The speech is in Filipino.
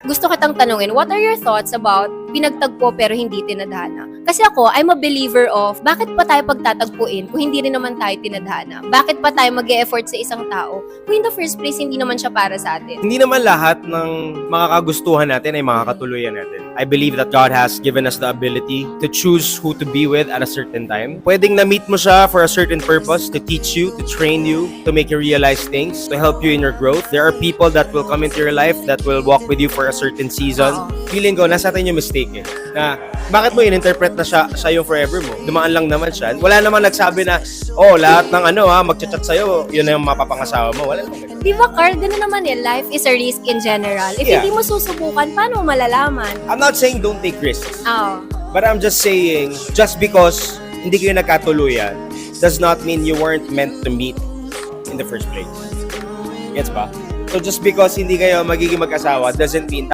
gusto kitang tanungin, what are your thoughts about pinagtagpo pero hindi tinadhana? Kasi ako, I'm a believer of, bakit pa tayo pagtatagpuin kung hindi rin naman tayo tinadhana? Bakit pa tayo mag-e-effort sa isang tao kung in the first place, hindi naman siya para sa atin? Hindi naman lahat ng mga kagustuhan natin ay makakatuluyan natin. I believe that God has given us the ability to choose who to be with at a certain time. Pwedeng na-meet mo siya for a certain purpose, to teach you, to train you, to make you realize things, to help you in your growth. There are people that will come into your life that will walk with you for a certain season. Feeling ko, nasa atin yung mistake eh. Na, bakit mo in-interpret na siya yung forever mo? Dumaan lang naman siya. Wala namang nagsabi na, oh, lahat ng magchat-chat sa'yo, yun na yung mapapangasawa mo. Wala naman. Di ba, Carl, gano'n naman eh. Life is a risk in general. If Yeah. hindi mo susubukan, paano mo malalaman? I'm not saying don't take risks. Oh. But I'm just saying, just because hindi kayo nagkatuluyan, does not mean you weren't meant to meet in the first place. Gets ba? So just because hindi kayo magiging mag-asawa, doesn't mean